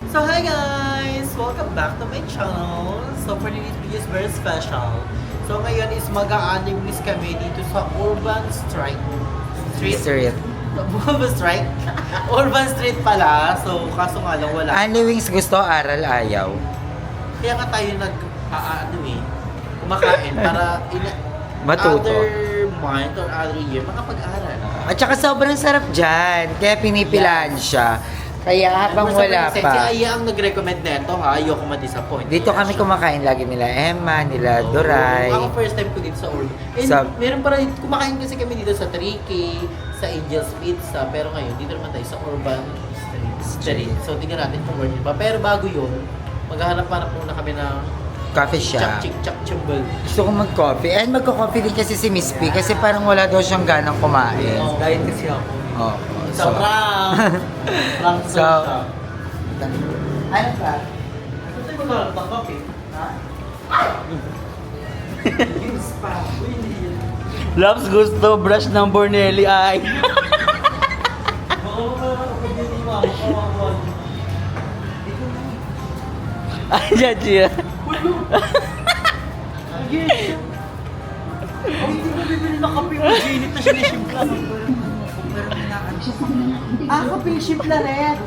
So hi guys! Welcome back to my channel. So for today's video is very special. So ngayon is mag-a-animist kami dito sa Urban Street. Street. Urban Street? Urban Street pala. So kaso nga lang wala. Annie Wings gusto, aral ayaw. Kaya nga tayo kumakain para Matuto. other month or other year makapag-aral. At saka sobrang sarap dyan. Kaya pinipilaan siya. Kaya habang wala Si pa. Aya ang nag-recommend nito ha. Ayoko ma-disappoint. Dito kami kumakain lagi nila Emma, nila Doray. Ako first time ko dito sa Urban. And meron pa rin, kumakain kasi kami dito sa 3K, sa Angel's Pizza. Pero ngayon, dito naman tayo sa Urban Street. So, tingnan natin kung worth it pa. Pero bago yun, maghahanap-hanap muna kami ng Coffee shop. chak-chik-chak-chumbal. Gusto ko mag-coffee. And magko-coffee din kasi si Miss P kasi parang wala daw siyang ganang kumain. Dahil kasi ako. Oh. Sa prank! Prank So, siya. ano pa? Gusto ko lang ng coffee. Ha? Use pa. Uy, hindi yun. Loves gusto brush ng Bornelli ay. Ay, Jaji. Hindi ko bibili ng kape yung ginit na sinisimpla. Kape yung simpla rin.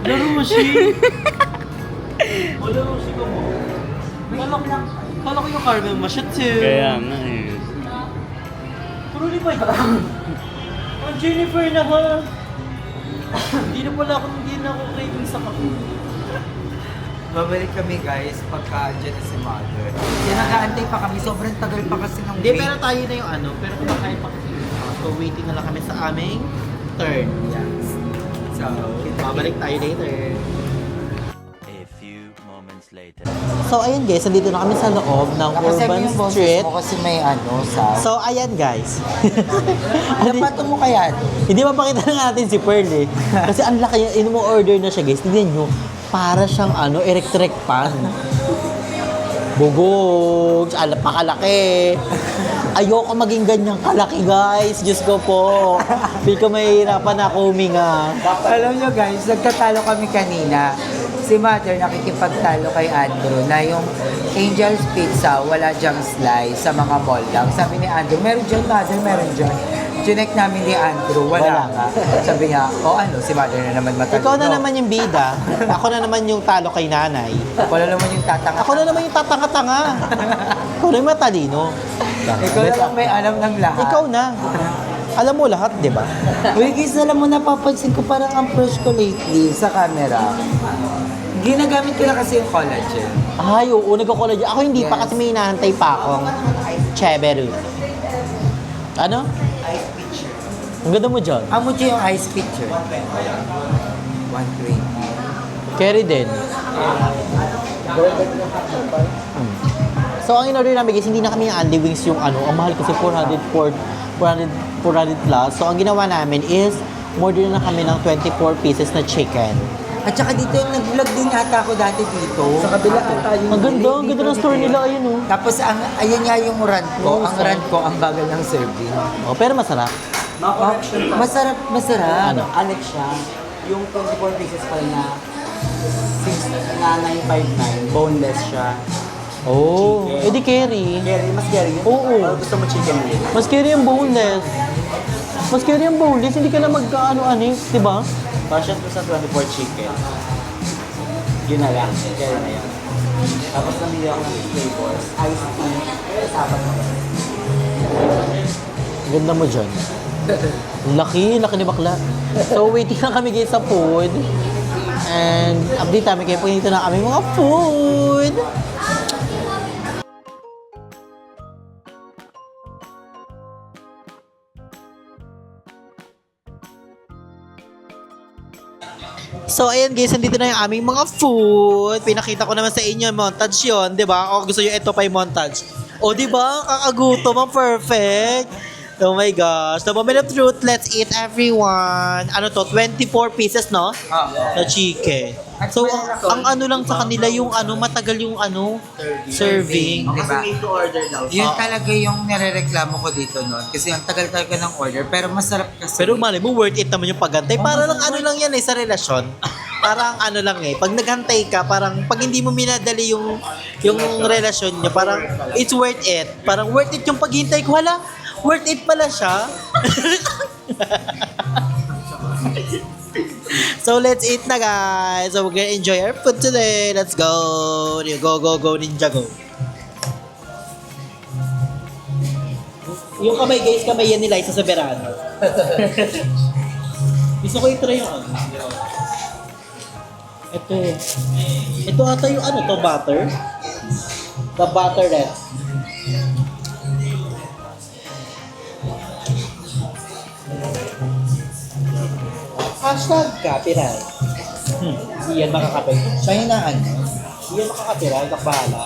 Laro mo siya. Laro siya ka mo. Kala ko yung caramel masya too. Kaya nga eh. Truly ba yan? Ang Jennifer na ha. Hindi na ako craving sa kape. Babalik kami guys pagka dyan na si Mother. Yan, nag-aantay pa kami. Sobrang tagal pa kasi ng Hindi, pero tayo na yung pero kumakain pa kasi. So, waiting na lang kami sa aming turn. Yes. So, Babalik tayo later. A few moments later. So, ayan guys, nandito na kami sa loob ng Urban Street. mo kasi may sa... So, ayan guys. Napato mo kaya? Hindi mapakita na natin si Pearl eh. Kasi ang laki, mo order na siya guys. Tignan nyo, para siyang electric pan. Bugog, pakalaki. Ayoko maging ganyang kalaki guys. Diyos ko po. Feel ko mahihirapan ako huminga. Alam nyo guys, nagtatalo kami kanina. Si Mother nakikipagtalo kay Andrew na yung Angel's Pizza, wala dyang slice sa mga mall lang. Sabi ni Andrew, meron dyan, Mother, meron dyan. Chinek namin ni Andrew, wala nga. Sabi niya, si Mother na naman matalino. Ikaw na naman yung bida. Ako na naman yung talo kay nanay. Wala naman yung tatanga. Ako na naman yung tatanga-tanga. Ako na yung matalino. Ikaw na lang may alam ng lahat. Ikaw na. Alam mo lahat, di ba? Uy guys, alam mo, napapansin ko parang ang fresh ko lately sa camera. Ginagamit ko na kasi yung collagen. Ay, oo, nagko-collagen. Ako hindi pa Yes. kasi may hinahantay pa akong Cheberu. Ano? Ice picture. Ang ganda mo dyan. Amo yung ice picture. 120. Carry din. So, ang in-order namin guys, hindi na kami yung Andy Wings yung ang mahal kasi 400 plus. So, ang ginawa namin is, order na kami ng 24 pieces na chicken. At saka dito, nag-vlog din ata ako dati dito. Sa kabila ata yung... Ang ganda ng store nila, ayun oh. Tapos, ayun nga yung rant ko. Ang rant ko, ang bagal ng serving. Oh, pero masarap. Masarap. Ano? Alex siya, yung 24 pieces pa na 959, boneless siya. Oh, edi carry. Gary, mas Gary yun? Oo. Or gusto mo chicken din? Mas carry yung boneless. Mas carry yung boneless, hindi ka na mag-ano-anis, di ba? Passion ko sa 24 chicken. Yun na lang, Gary na yun. Tapos namili ako ng flavors, iced tea, kasama mo. Ganda mo dyan. Laki ni bakla. So, waiting na kami guys sa food. And update namin kayo pag dito na kami mga food. So, ayan guys, nandito na yung aming mga food. Pinakita ko naman sa inyo, montage yun, di ba? O gusto nyo, ito pa yung montage. O, di ba? Kakagutom ang perfect. Oh my gosh. The moment of truth, let's eat everyone. Ano to? 24 pieces, no? Na chicken. So, ang ano lang sa kanila, yung ano, matagal yung ano, serving. Diba? Kasi made to order daw. Yun talaga yung nirereklamo ko dito noon. Kasi ang tagal talaga ng order, pero masarap kasi. Pero malay mo, worth it naman yung pagantay. Para lang ano lang yan eh, sa relasyon. parang ano lang eh, pag naghantay ka, parang pag hindi mo minadali yung relasyon niya, parang it's worth it. Parang worth it yung paghintay ko. Hala, worth it pala siya. So let's eat na guys. So we're gonna enjoy our food today. Let's go. Go, go, go, ninja, go. Yung kamay guys, kamay yan nila isa sa verano. Gusto ko i-try yung ano. Ito ata yung ano to, butter. The butter red. Hashtag copyright. Hindi yan makakapit. Siya yung naan. Hindi yan makakapira, ikaw bahala.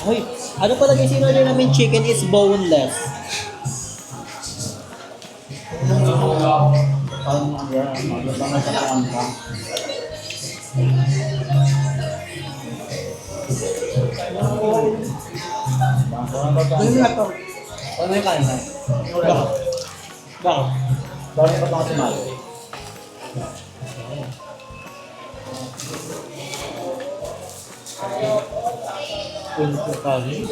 Hoy, ano pala guys, in-order namin chicken is boneless. Ano yung kain na? Bakit? Bakit? Bakit pa baka sumali? Punto kami.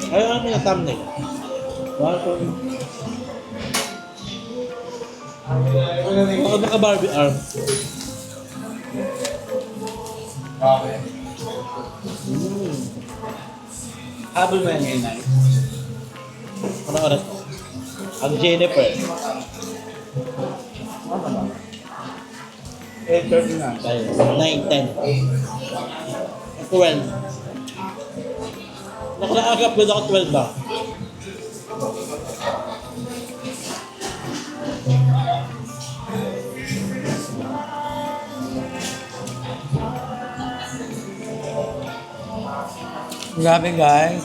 Ay, ano yung thumbnail? Bakit naka-Barbie arm? Okay. Habol mo yan ngayon na. Anong oras? Ang Jennifer. Ano ba? 8:30 na. Tayo. 9, 10. 12. Naka-upload ako 12 ba? Grabe guys.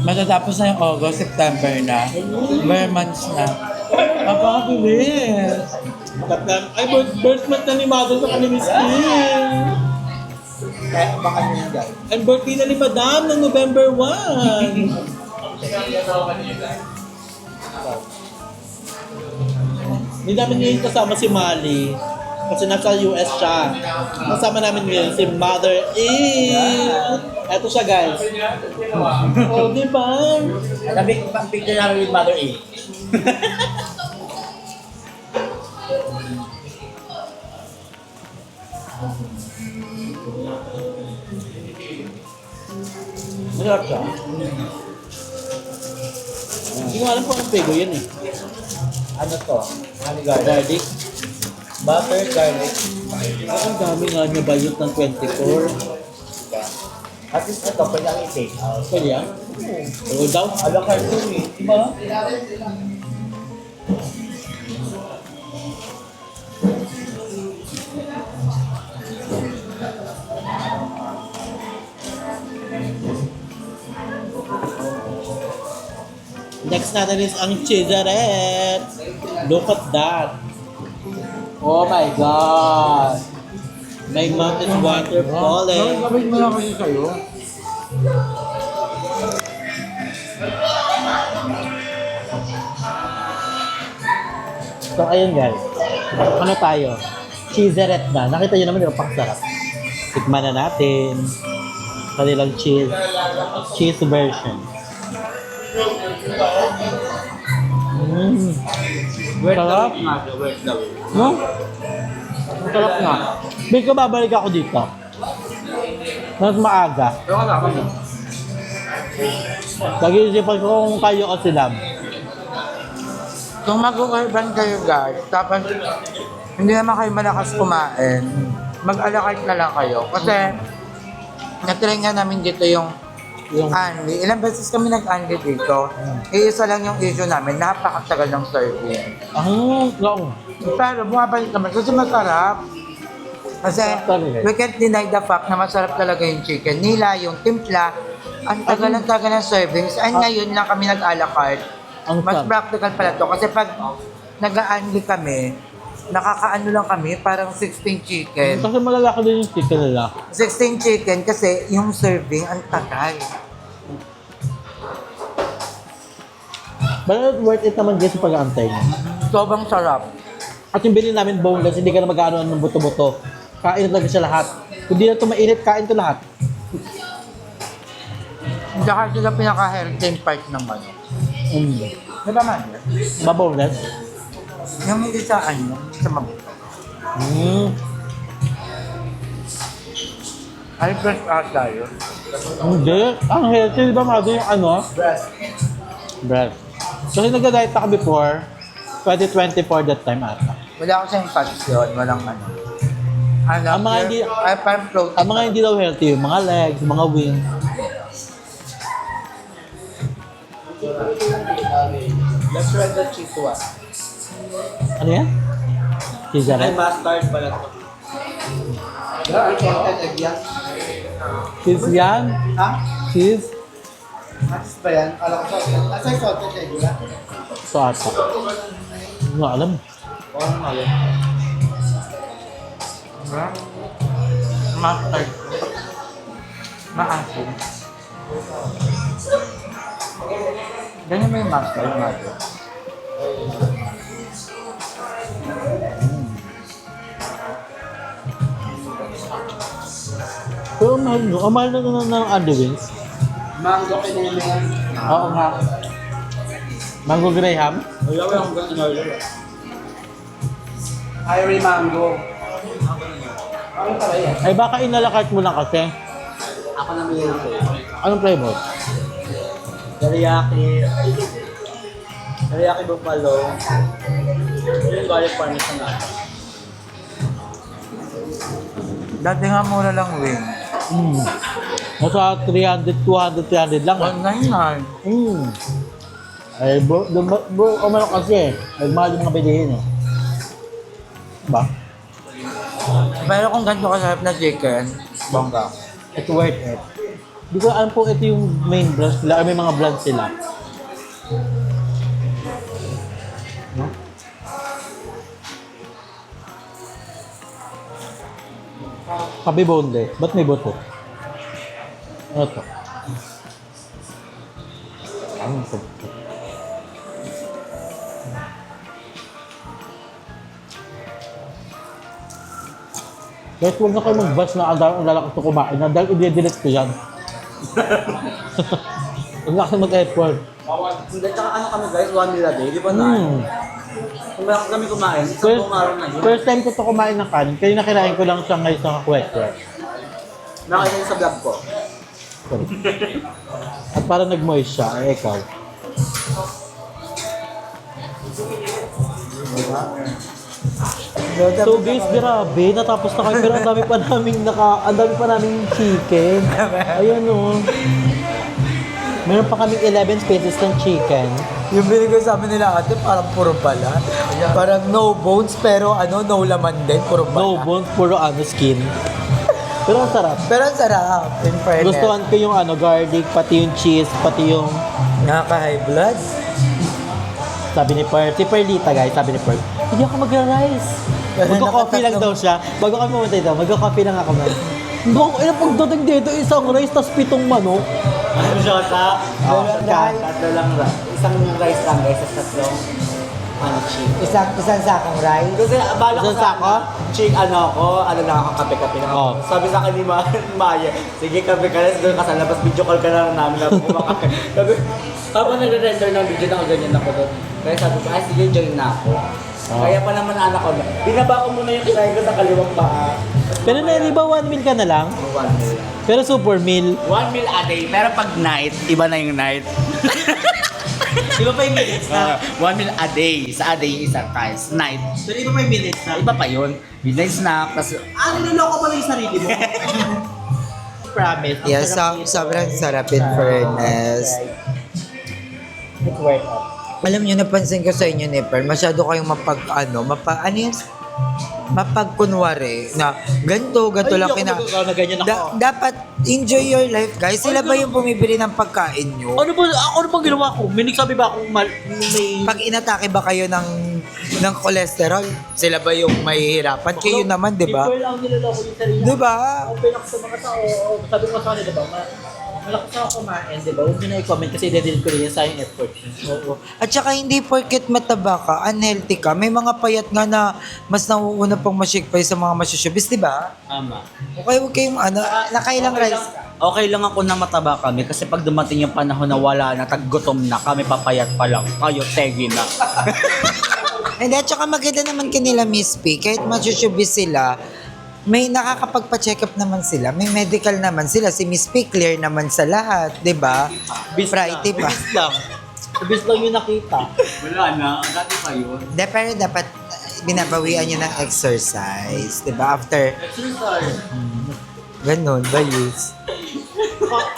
Matatapos na yung August, September na. Bare months na. Napakabilis. Ay, birth month na ni Mother sa kanilang skin. Kaya baka nyo yan guys. And birthday na ni Madam ng November 1. Hindi namin ngayon kasama si Mali. Kasi nasa US siya. Kasama namin ngayon si Mother E. Eto siya guys. Oh, di ba? Sabi, picture namin with Mother A. Masarap siya. Hindi ko alam kung anong pego yan eh. Ano to? Honey garlic. Garlic. Butter, garlic. Ay, ang dami nga niya bayot ng 24. At least ito, pwede ang i-take out. Pwede yan? Oo daw. Ala cartoon eh. Diba? Next natin is ang Chizaret. Look at that. Oh my God. My mouth is waterfalling. Kapit mo lang kasi sa'yo. So ayun guys. Ano tayo? Chizaret na. Nakita nyo naman yung pakasarap. Tikman na natin. Kanilang cheese version. Sarap. No? Sarap nga. May babalik ako dito. Mas maaga. Pero kasama mo. Pag-iisipan ko kung kayo o si Lab. Kung mag-urban kayo guys, tapos hindi naman kayo malakas kumain, mag-alakart na lang kayo. Kasi natry nga namin dito yung Anli. Ilang beses kami nag-Anli dito. Iisa lang yung issue namin, napakatagal ng serving. Oo. Pero bumabalik naman kasi masarap. Kasi we can't deny the fact na masarap talaga yung chicken nila, yung timpla. Ang tagal ng servings. Ay ngayon lang kami nag-alakart. Ang Mas sarap. practical pala to. Kasi pag nag-Anli kami, nakakaano lang kami, parang 16 chicken. Kasi malalaki din yung chicken nila. 16 chicken kasi yung serving ang tagal. But worth it naman guys yung pag-aantay niya. Sobrang sarap. At yung bilhin namin boneless, hindi ka na mag-ano ng buto-buto. Kain na talaga siya lahat. Kung di na ito mainit, kain ito lahat. Saka sila pinaka-healthy part ng manok. Di ba man? Ba boneless? Yung hindi sa ano, sa mabuto. Ay, fresh ata yun. Hindi. Ang healthy, di ba Mado yung ano? Breast. Kasi nag-diet ako before, 2024 that time ata. Wala kasi yung fats yun, walang ano. Ano, Ang mga hindi- ay, parang protein. Ang mga hindi daw healthy, yung mga legs, mga wings. Let's try the cheese one. Ano yan? Ay, Cigarette? mustard pala to. Cheese yan? Ha? Cheese? Matis ba yan? Alam ko sa asay salted egg wala? So ata. Hindi ko alam. Oo, ano nga yan? Mustard. Maasim. Ganyan mo yung mustard, Mado. Pero ang mahal no? Ang mahal ng Andy Wings. Mango kineme yan. Oo nga. Mango Graham? Wala ko yung ganun order. Irie mango. Ano pala yan? Ay baka inalakart mo lang kasi. Ako na may ito. Anong flavor? Teriyaki. Teriyaki buffalo. Yung garlic parmesan natin. Dati nga mura lang wing. Nasa 300, 200, 300 lang. 199. Ay, umano kasi. Nagmahal yung mga bilihin eh. Ba? Pero kung ganito kasarap na chicken, bongga. It's worth it. Hindi ko alam po ito yung main branch nila, or may mga branch sila. No? Kabi boneless. Ba't may buto? Ano to? Ano to? Guys, huwag na kayo mag-bash na ang lalaki ito kumain na dahil i-delete ko yan. Huwag na kayo mag-effort. Hindi, tsaka ano kami guys, 1 meal a day, di ba na? Kung meron kami kumain, isang First, buong araw na yun. first time ko ito kumain ng kanin, kaya nakirain ko lang siya ngayon sa kwekwer. Nakita niyo sa vlog ko. At parang nag-moist siya, ay ikaw. So guys, grabe, natapos na kayo pero ang dami pa naming chicken. Ayan o. Meron pa kaming 11 pieces ng chicken. Yung binigay sa amin nila ate, parang puro pala. Parang no bones, pero ano, no laman din, puro pala. No bones, puro skin. Pero ang sarap. Pero ang sarap, in fairness. Gustuhan ko yung garlic, pati yung cheese, pati yung Nakaka-high blood. sabi ni Per, si Perlita guys, sabi ni Per, hindi ako magra-rice. Magka-coffee lang daw siya. Bago kami pumunta dito, magka-coffee lang ako man. Hindi ako, pagdating dito, isang rice, tas 7 manok. Ano siya sa? Ka- Tatlo lang ba? Isang rice lang guys, sa tatlong chick. Isang sakong rice. Kasi bala ko Isang sa sako? chick, ano lang ako, kape-kape lang ako. Oh. Sabi sa akin ni Maya, sige kape ka lang, doon ka sa labas, video call ka lang namin, ako kumakape. Sabi, habang nagre-render ng video, nakaganyan ako doon. Kaya sabi ko, ay sige, join na ako. Kaya pa naman anak ko, binaba ko muna yung kinain ko sa kaliwang paa. Pero na, di ba 1 meal ka na lang? 1 meal. Pero super meal. 1 meal a day, pero pag night, iba na yung night. Iba pa yung minutes 1 meal a day. Sa a day yung isang times. Night. Pero iba pa yung minutes Iba pa yun. Midnight snack. Tas, niloloko pa lang yung sarili mo. Promise. Ang Yeah, sarap nito. sobrang sarap in fairness. It's worth it. Alam niyo, napansin ko sa inyo, Nipper, masyado kayong mapagkunwari na ganito lang Ay, hindi ako na ganyan ako. dapat enjoy your life, guys. Sila ba yung bumibili ng pagkain nyo? Ano ba ginawa ko? May nagsabi ba akong may... Pag inatake ba kayo ng ng cholesterol. Sila ba yung mahihirapan? Kayo naman, di ba? Si Pearl ang niloloko yung sarili. Di ba? Open ako sa mga tao. Sabi ko sa kanila, di ba? Malakas ako kumain, di ba? Huwag nyo na i-comment kasi i-delete ko rin yung sayang effort. Oo. At saka hindi porket mataba ka, unhealthy ka. May mga payat nga na mas nauuna pang masikpay sa mga masyusyubis, di ba? Tama. Okay, huwag kayong nakailang rice ka. Okay lang ako na mataba kami kasi pag dumating yung panahon na wala na, taggutom na, kami papayat pa lang. Kayo, tegi na. And at saka maganda naman kanila, Miss P. Kahit masyusyubis sila, may nakakapagpa-check up naman sila. May medical naman sila. Si Miss P, clear naman sa lahat, di ba? Friday pa. Bis lang. Bis lang yung nakita. Wala na, dati pa yun. De, pero dapat binabawian nyo ng exercise, di ba? After, ganun, bayus.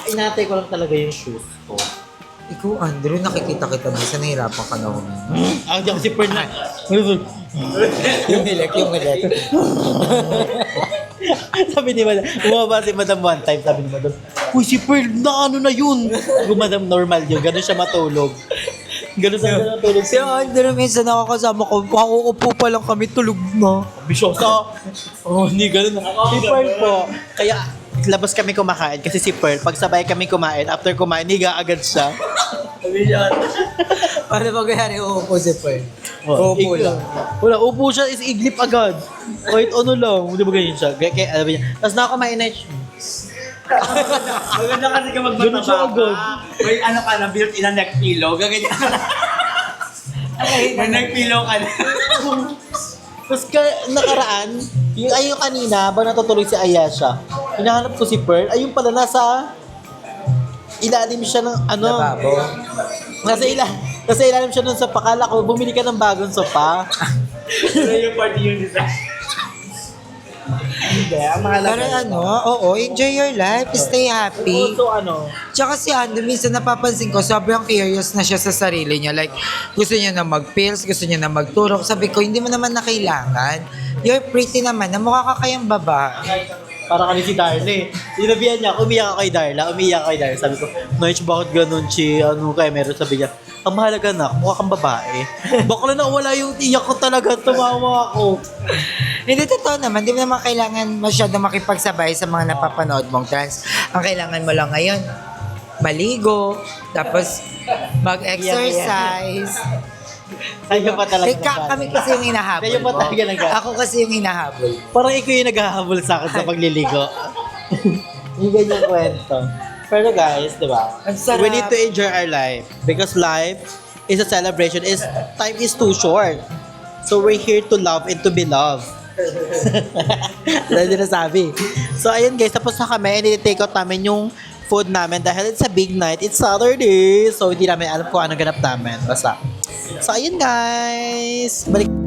Inatay ko lang talaga yung shoes ko. Ikaw, Andrew, nakikita kita na sa nahirapan ka na huminga. Ang diyan si Pearl na. yung hilek. Sabi ni Madam, bumaba si Madam one time, sabi ni Madam, uy, si Pearl na ano na yun? Kung Madam normal yun, gano'n siya matulog. Gano'n siya matulog. Si Andrew, minsan nakakasama ko, upo pa lang kami, tulog na. Bisyosa. Oh, hindi gano'n. Si Pearl po, kaya labas kami kumakain kasi si Pearl, pag sabay kami kumain, after kumain, higa agad siya. Paano ba kaya uupo si Pearl? Oh, Uupo lang. Wala, upo siya is iglip agad. Kahit ano lang, di ba ganyan siya? Kaya, alam niya. Tapos nakakamain na siya. Maganda kasi ka Ganun siya agad. May ano ka na, built-in na neck pillow. Gaganyan ka na. May neck pillow ka na. Tapos nakaraan, yung kanina, ba natutulog si Ayasha, hinahanap ko si Pearl, ayun pala, nasa ilalim siya ng ano. Lababo. Nasa ilalim siya ng sopa. Kala ko, bumili ka ng bagong sopa. Ano yung party yun nila? Hindi, ang mahalaga. Pero ano, oo, enjoy your life, stay happy. So ano, Tsaka si Ando, minsan napapansin ko, sobrang curious na siya sa sarili niya. Like, gusto niya na mag-pills, gusto niya na magturok. Sabi ko, hindi mo naman na kailangan. You're pretty naman, na mukha ka kayang babae. para kami si Darla eh. Sinabihan niya, umiyak ako kay Darla. Sabi ko, Noich, bakit ganun, Chi? Ano kaya meron? Sabi niya, ang mahalaga na, mukha kang babae. Bakla na wala yung iyak ko talaga, tumawa ako. Hindi, totoo naman. Hindi mo naman kailangan masyado makipagsabay sa mga napapanood mong trans. Ang kailangan mo lang ngayon, maligo, tapos mag-exercise. Kayo pa talaga. Kami kasi yung hinahabol Kayo pa mo. talaga nag- Ako kasi yung hinahabol. Parang ikaw yung naghahabol sa akin sa pagliligo. Yung ganyang kwento. Pero guys, di ba? Ang sarap. We need to enjoy our life. Because life is a celebration. Time is too short. So we're here to love and to be loved. Dahil sinasabi. So ayun guys, tapos na kami. And i-take out namin yung food namin dahil it's a big night. It's Saturday. So hindi namin alam kung ano ganap namin. Basta. So ayun guys. Balik.